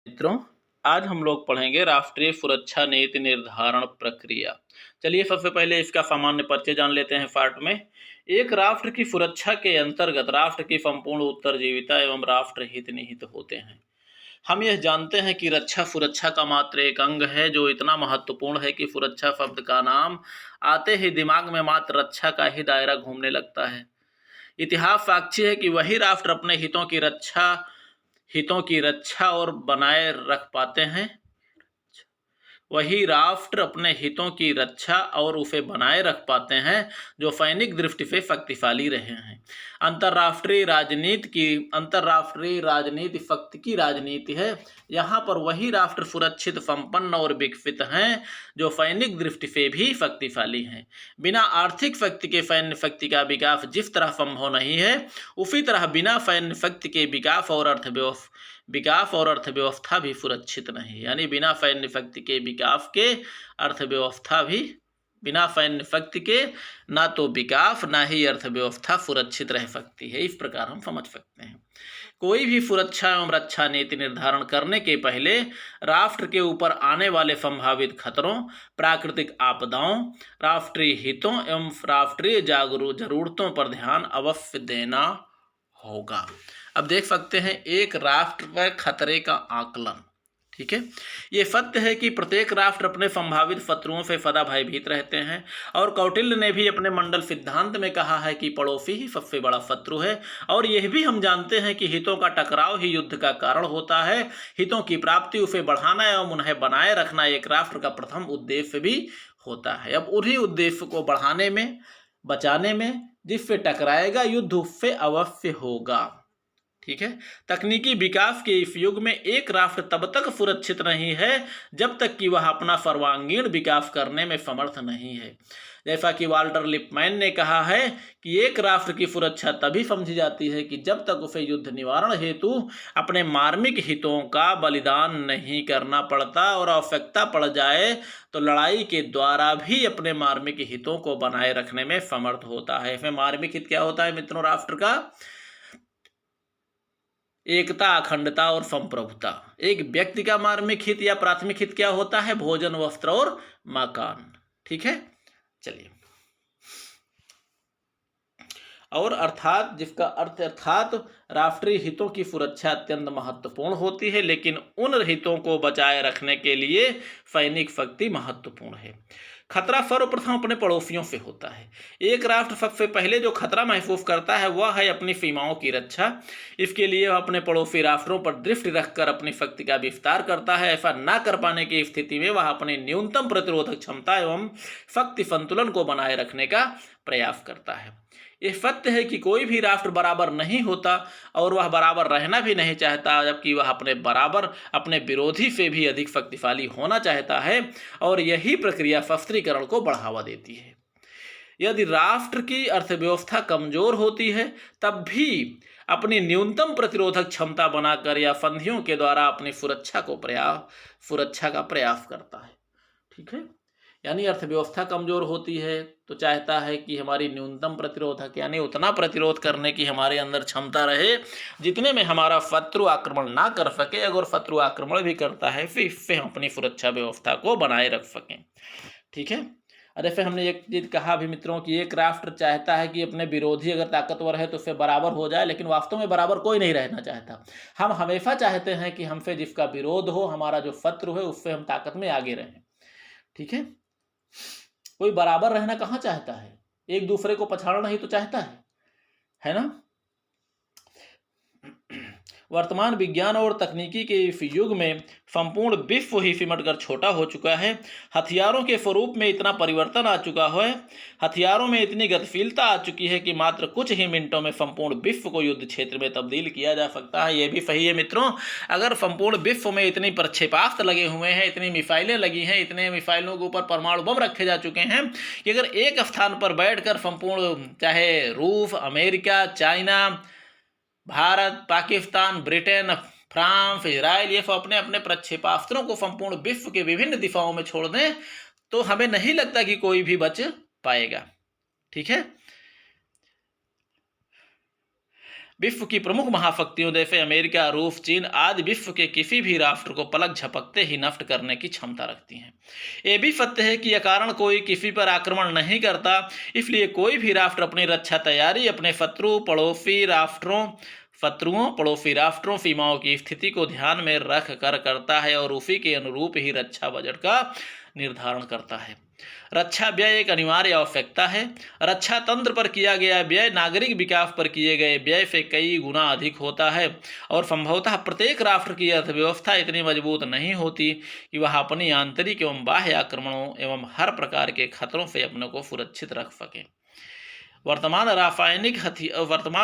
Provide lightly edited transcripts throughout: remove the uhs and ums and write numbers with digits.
मित्रों, आज हम लोग पढ़ेंगे राष्ट्रीय सुरक्षा नीति निर्धारण प्रक्रिया। चलिए सबसे पहले इसका सामान्य परिचय जान लेते हैं। पार्ट में एक राष्ट्र की सुरक्षा के अंतर्गत राष्ट्र की संपूर्ण उत्तरजीविता एवं राष्ट्र हित निहित होते हैं। हम यह जानते हैं कि रक्षा सुरक्षा का मात्र एक अंग है जो इतना महत्वपूर्ण है कि सुरक्षा शब्द का नाम आते ही दिमाग में मात्र रक्षा का ही दायरा घूमने लगता है। इतिहास साक्षी है कि वही राष्ट्र अपने हितों की रक्षा और बनाए रख पाते हैं, वही राष्ट्र अपने हितों की रक्षा और उसे बनाए रख पाते हैं जो सैनिक दृष्टि से शक्तिशाली रहे हैं। अंतर्राष्ट्रीय राजनीति शक्ति की राजनीति है। यहाँ पर वही राष्ट्र सुरक्षित, संपन्न और विकसित हैं जो सैनिक दृष्टि से भी शक्तिशाली हैं। बिना आर्थिक शक्ति के सैन्य शक्ति का विकास जिस तरह संभव नहीं है, उसी तरह बिना सैन्य शक्ति के विकास और अर्थव्यवस्था भी सुरक्षित नहीं। यानी बिना सैन्य शक्ति के विकास के अर्थव्यवस्था भी, बिना सैन्य शक्ति के ना तो विकास ना ही अर्थव्यवस्था सुरक्षित रह सकती है। इस प्रकार हम समझ सकते हैं। कोई भी सुरक्षा एवं रक्षा नीति निर्धारण करने के पहले राष्ट्र के ऊपर आने वाले संभावित खतरों, प्राकृतिक आपदाओं, राष्ट्रीय हितों एवं राष्ट्रीय जरूरतों पर ध्यान अवश्य देना होगा। अब देख सकते हैं एक राष्ट्र पर खतरे का आकलन। ठीक है, ये सत्य है कि प्रत्येक राष्ट्र अपने संभावित शत्रुओं से सदा भयभीत रहते हैं और कौटिल्य ने भी अपने मंडल सिद्धांत में कहा है कि पड़ोसी ही सबसे बड़ा शत्रु है। और यह भी हम जानते हैं कि हितों का टकराव ही युद्ध का कारण होता है। हितों की प्राप्ति, उसे बढ़ाना एवं उन्हें बनाए रखना एक राष्ट्र का प्रथम उद्देश्य भी होता है। अब उन्हीं उद्देश्य को बढ़ाने में, बचाने में जिससे टकराएगा युद्ध उससे अवश्य होगा। ठीक है, तकनीकी विकास के इस युग में एक राष्ट्र तब तक सुरक्षित नहीं है जब तक कि वह अपना सर्वांगीण विकास करने में समर्थ नहीं है। जैसा कि वाल्टर लिपमैन ने कहा है कि एक राष्ट्र की सुरक्षा तभी समझी जाती है कि जब तक उसे युद्ध निवारण हेतु अपने मार्मिक हितों का बलिदान नहीं करना पड़ता और आवश्यकता पड़ जाए तो लड़ाई के द्वारा भी अपने मार्मिक हितों को बनाए रखने में समर्थ होता है। इसमें मार्मिक हित क्या होता है मित्रों? राष्ट्र का एकता, अखंडता और संप्रभुता। एक व्यक्ति का मार्मिक हित या प्राथमिक हित क्या होता है? भोजन, वस्त्र और मकान। ठीक है, चलिए। और अर्थात जिसका अर्थ अर्थात राष्ट्रीय हितों की सुरक्षा अत्यंत महत्वपूर्ण होती है, लेकिन उन हितों को बचाए रखने के लिए सैनिक शक्ति महत्वपूर्ण है। खतरा सर्वप्रथम अपने पड़ोसियों से होता है। एक राष्ट्र सबसे पहले जो खतरा महसूस करता है वह है अपनी सीमाओं की रक्षा। इसके लिए वह अपने पड़ोसी राष्ट्रों पर दृष्टि रखकर अपनी शक्ति का विस्तार करता है। ऐसा न कर पाने की स्थिति में वह अपनी न्यूनतम प्रतिरोधक क्षमता एवं शक्ति संतुलन को बनाए रखने का प्रयास करता है। यह सत्य है कि कोई भी राष्ट्र बराबर नहीं होता और वह बराबर रहना भी नहीं चाहता, जबकि वह अपने विरोधी से भी अधिक शक्तिशाली होना चाहता है और यही प्रक्रिया शस्त्रीकरण को बढ़ावा देती है। यदि राष्ट्र की अर्थव्यवस्था कमजोर होती है तब भी अपनी न्यूनतम प्रतिरोधक क्षमता बनाकर या संधियों के द्वारा अपनी सुरक्षा का प्रयास करता है। ठीक है, यानी अर्थव्यवस्था कमजोर होती है तो चाहता है कि हमारी न्यूनतम प्रतिरोधक, यानी उतना प्रतिरोध करने की हमारे अंदर क्षमता रहे जितने में हमारा शत्रु आक्रमण ना कर सके। अगर शत्रु आक्रमण भी करता है फिर इससे हम अपनी सुरक्षा व्यवस्था को बनाए रख सकें। ठीक है, अरे फिर हमने एक चीज कहा भी मित्रों कि एक राष्ट्र चाहता है कि अपने विरोधी अगर ताकतवर है तो उससे बराबर हो जाए, लेकिन वास्तव में बराबर कोई नहीं रहना चाहता। हम हमेशा चाहते हैं कि हमसे जिसका विरोध हो, हमारा जो शत्रु है, उससे हम ताकत में आगे रहें। ठीक है, कोई बराबर रहना कहाँ चाहता है? एक दूसरे को पछाड़ना ही तो चाहता है ना? वर्तमान विज्ञान और तकनीकी के इस युग में संपूर्ण विश्व ही सिमटकर छोटा हो चुका है। हथियारों के स्वरूप में इतना परिवर्तन आ चुका है, हथियारों में इतनी गतिशीलता आ चुकी है कि मात्र कुछ ही मिनटों में संपूर्ण विश्व को युद्ध क्षेत्र में तब्दील किया जा सकता है। यह भी सही है मित्रों। अगर संपूर्ण विश्व में इतनी प्रक्षेपास्त्र लगे हुए हैं, इतनी मिसाइलें लगी हैं, इतने मिसाइलों के ऊपर परमाणु बम रखे जा चुके हैं कि अगर एक स्थान पर बैठकर संपूर्ण, चाहे रूस, America, China, Bharat, Pakistan, Britain, France, Israel, ये सब अपने अपने प्रक्षेपास्त्रों को संपूर्ण विश्व के विभिन्न दिशाओं में छोड़ दें तो हमें नहीं लगता कि कोई भी बच पाएगा। ठीक है, विश्व की प्रमुख महाशक्तियों जैसे अमेरिका, रूस, चीन आदि विश्व के किसी भी राष्ट्र को पलक झपकते ही नष्ट करने की क्षमता रखती हैं। ये भी सत्य है कि अकारण कोई किसी पर आक्रमण नहीं करता, इसलिए कोई भी राष्ट्र अपनी रक्षा तैयारी अपने पड़ोसी राष्ट्रों सीमाओं की स्थिति को ध्यान में रख कर करता है और उसी के अनुरूप ही रक्षा बजट का निर्धारण करता है। रक्षा व्यय एक अनिवार्य आवश्यकता है। रक्षा तंत्र पर किया गया व्यय नागरिक विकास पर किए गए व्यय से कई गुना अधिक होता है और संभवतः प्रत्येक राष्ट्र की अर्थव्यवस्था इतनी मजबूत नहीं होती कि वह अपनी आंतरिक एवं बाह्य आक्रमणों एवं हर प्रकार के खतरों से अपने को सुरक्षित रख सके। वर्तमान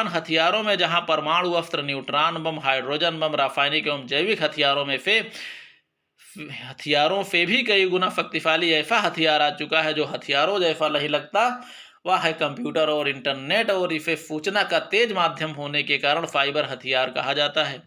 हथियारों में जहां परमाणु अस्त्र, न्यूट्रॉन बम, हाइड्रोजन बम, रासायनिक एवं जैविक हथियारों से भी कई गुना शक्तिशाली ऐसा हथियार आ चुका है जो हथियारों जैसा नहीं लगता, वह है कंप्यूटर और इंटरनेट, और इसे सूचना का तेज माध्यम होने के कारण फाइबर हथियार कहा जाता है।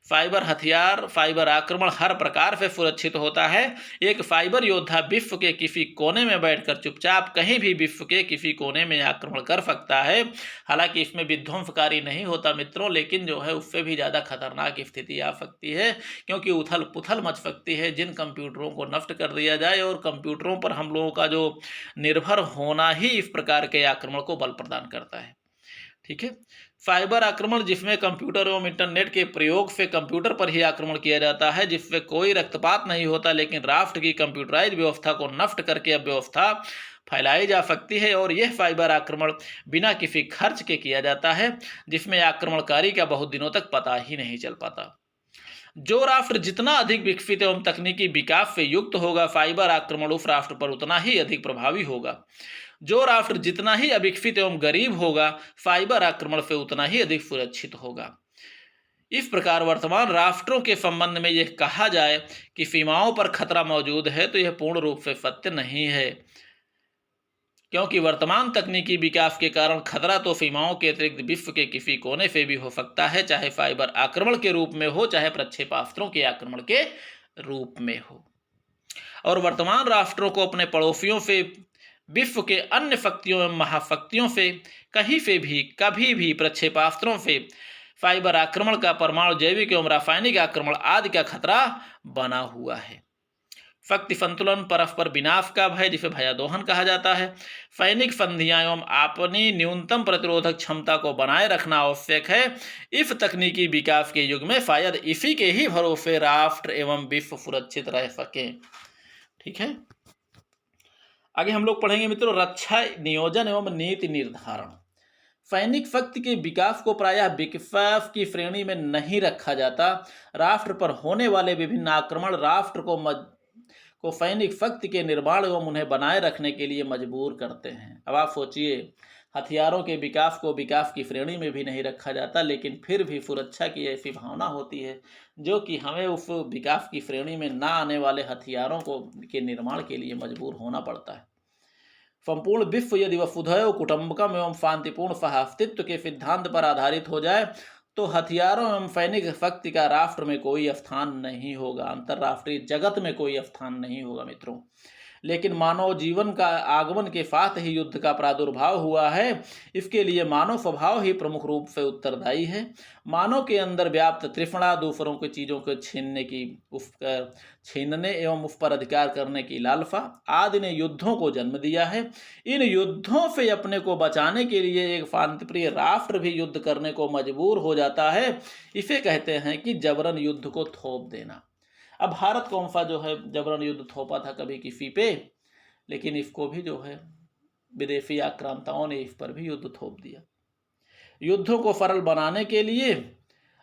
फाइबर आक्रमण हर प्रकार से सुरक्षित होता है। एक फाइबर योद्धा विश्व के किसी कोने में बैठकर चुपचाप कहीं भी विश्व के किसी कोने में आक्रमण कर सकता है। हालांकि इसमें विध्वंसकारी नहीं होता मित्रों, लेकिन जो है उससे भी ज़्यादा खतरनाक स्थिति आ सकती है, क्योंकि उथल पुथल मच सकती है जिन कंप्यूटरों को नष्ट कर दिया जाए, और कंप्यूटरों पर हम लोगों का जो निर्भर होना ही इस प्रकार के आक्रमण को बल प्रदान करता है। ठीक है, फाइबर आक्रमण जिसमें कंप्यूटर एवं इंटरनेट के प्रयोग से कंप्यूटर पर ही आक्रमण किया जाता है, जिससे कोई रक्तपात नहीं होता, लेकिन राष्ट्र की कंप्यूटराइज व्यवस्था को नष्ट करके अव्यवस्था फैलाई जा सकती है, और यह फाइबर आक्रमण बिना किसी खर्च के किया जाता है, जिसमें आक्रमणकारी का बहुत दिनों तक पता ही नहीं चल पाता। जो राष्ट्र जितना अधिक विकसित एवं तकनीकी विकास से युक्त होगा, फाइबर आक्रमण उस राष्ट्र पर उतना ही अधिक प्रभावी होगा। जो राष्ट्र जितना ही अविकसित एवं गरीब होगा, फाइबर आक्रमण से उतना ही अधिक सुरक्षित होगा। इस प्रकार वर्तमान राष्ट्रों के संबंध में यह कहा जाए कि सीमाओं पर खतरा मौजूद है, तो यह पूर्ण रूप से सत्य नहीं है, क्योंकि वर्तमान तकनीकी विकास के कारण खतरा तो सीमाओं के अतिरिक्त विश्व के किसी कोने से भी हो सकता है, चाहे फाइबर आक्रमण के रूप में हो, चाहे प्रक्षेपास्त्रों के आक्रमण के रूप में हो। और वर्तमान राष्ट्रों को अपने पड़ोसियों से, विश्व के अन्य शक्तियों एवं महाशक्तियों से कहीं से भी कभी भी प्रक्षेपास्त्रों से, फाइबर आक्रमण का, परमाणु, जैविक एवं रासायनिक आक्रमण आदि का खतरा बना हुआ है। शक्ति संतुलन, परस्पर विनाश का भय जिसे भयादोहन कहा जाता है, सैनिक संधियां एवं अपनी न्यूनतम प्रतिरोधक क्षमता को बनाए रखना आवश्यक है। इस तकनीकी विकास के युग में शायद इसी के ही भरोसे राष्ट्र एवं विश्व सुरक्षित रह सके। ठीक है, आगे हम लोग पढ़ेंगे मित्रों रक्षा नियोजन एवं नीति निर्धारण। सैनिक शक्ति के विकास को प्रायः विकास की श्रेणी में नहीं रखा जाता। राष्ट्र पर होने वाले विभिन्न आक्रमण राष्ट्र को सैनिक शक्ति के निर्माण एवं उन्हें बनाए रखने के लिए मजबूर करते हैं। अब आप सोचिए, हथियारों के विकास को विकास की श्रेणी में भी नहीं रखा जाता, लेकिन फिर भी सुरक्षा की ऐसी भावना होती है जो कि हमें उस विकास की श्रेणी में ना आने वाले हथियारों के निर्माण के लिए मजबूर होना पड़ता है। संपूर्ण विश्व यदि वसुधैव कुटुंबकम एवं शांतिपूर्ण सहास्तित्व के सिद्धांत पर आधारित हो जाए, तो हथियारों एवं सैनिक शक्ति का राष्ट्र में कोई स्थान नहीं होगा, अंतर्राष्ट्रीय जगत में कोई स्थान नहीं होगा मित्रों। लेकिन मानव जीवन का आगमन के साथ ही युद्ध का प्रादुर्भाव हुआ है। इसके लिए मानव स्वभाव ही प्रमुख रूप से उत्तरदायी है। मानव के अंदर व्याप्त तृष्णा, दूसरों की चीज़ों को छीनने एवं उस पर अधिकार करने की लालसा आदि ने युद्धों को जन्म दिया है। इन युद्धों से अपने को बचाने के लिए एक शांतिप्रिय राष्ट्र भी युद्ध करने को मजबूर हो जाता है। इसे कहते हैं कि जबरन युद्ध को थोप देना। अब भारत कौन सा जो है जबरन युद्ध थोपा था कभी किसी पे, लेकिन इसको भी जो है विदेशी आक्रांताओं ने इस पर भी युद्ध थोप दिया। युद्धों को सरल बनाने के लिए,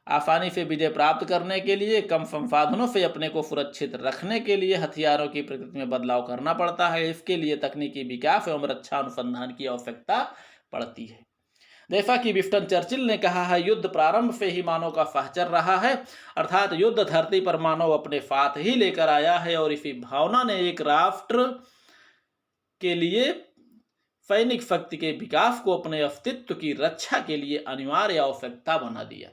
आसानी से विजय प्राप्त करने के लिए, कम संसाधनों से अपने को सुरक्षित रखने के लिए हथियारों की प्रकृति में बदलाव करना पड़ता है। इसके लिए तकनीकी विकास एवं रक्षा अनुसंधान की आवश्यकता पड़ती है। जैसा कि विंस्टन चर्चिल ने कहा है, युद्ध प्रारंभ से ही मानव का सहचर रहा है, अर्थात युद्ध धरती पर मानव अपने साथ ही लेकर आया है, और इसी भावना ने एक राष्ट्र के लिए सैनिक शक्ति के विकास को अपने अस्तित्व की रक्षा के लिए अनिवार्य आवश्यकता बना दिया।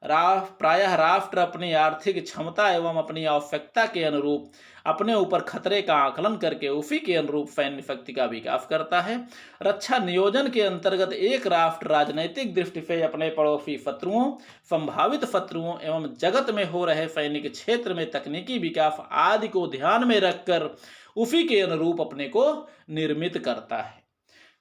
प्रायः राष्ट्र अपनी आर्थिक क्षमता एवं अपनी आवश्यकता के अनुरूप अपने ऊपर खतरे का आकलन करके उसी के अनुरूप सैन्य शक्ति का विकास करता है। रक्षा नियोजन के अंतर्गत एक राष्ट्र राजनैतिक दृष्टि से अपने पड़ोसी शत्रुओं, संभावित शत्रुओं एवं जगत में हो रहे सैनिक क्षेत्र में तकनीकी विकास आदि को ध्यान में रखकर उसी के अनुरूप अपने को निर्मित करता है।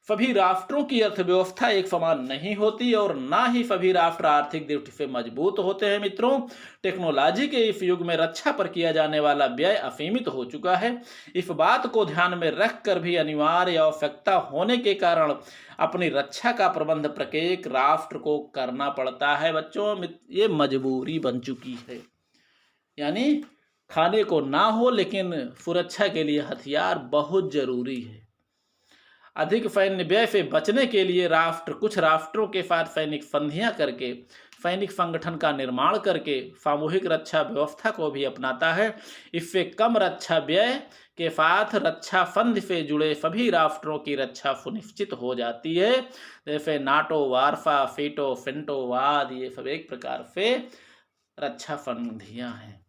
सभी राष्ट्रों की अर्थव्यवस्था एक समान नहीं होती और ना ही सभी राष्ट्र आर्थिक दृष्टि से मजबूत होते हैं। मित्रों, टेक्नोलॉजी के इस युग में रक्षा पर किया जाने वाला व्यय असीमित हो चुका है। इस बात को ध्यान में रखकर भी अनिवार्य आवश्यकता होने के कारण अपनी रक्षा का प्रबंध प्रत्येक राष्ट्र को करना पड़ता है। बच्चों, ये मजबूरी बन चुकी है। यानी खाने को ना हो लेकिन सुरक्षा के लिए हथियार बहुत जरूरी है। अधिक सैन्य व्यय से बचने के लिए कुछ राष्ट्रों के साथ सैनिक संधियां करके सैनिक संगठन का निर्माण करके सामूहिक रक्षा व्यवस्था को भी अपनाता है। इससे कम रक्षा व्यय के साथ रक्षा संधि से जुड़े सभी राष्ट्रों की रक्षा सुनिश्चित हो जाती है। जैसे नाटो, वार्सा, सीटो, सेंटोवाद, ये सब एक प्रकार से रक्षा संधियां हैं।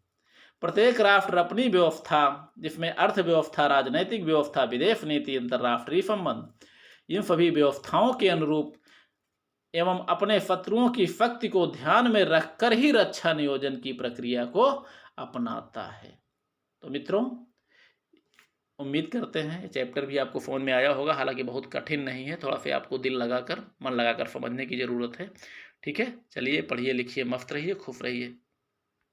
प्रत्येक राष्ट्र अपनी व्यवस्था, जिसमें अर्थव्यवस्था, राजनैतिक व्यवस्था, विदेश नीति, अंतर्राष्ट्रीय संबंध, इन सभी व्यवस्थाओं के अनुरूप एवं अपने शत्रुओं की शक्ति को ध्यान में रखकर ही रक्षा नियोजन की प्रक्रिया को अपनाता है। तो मित्रों, उम्मीद करते हैं चैप्टर भी आपको समझ में आया होगा। हालांकि बहुत कठिन नहीं है, थोड़ा सा आपको दिल लगाकर, मन लगाकर समझने की ज़रूरत है। ठीक है, चलिए पढ़िए लिखिए, मस्त रहिए, खुश रहिए।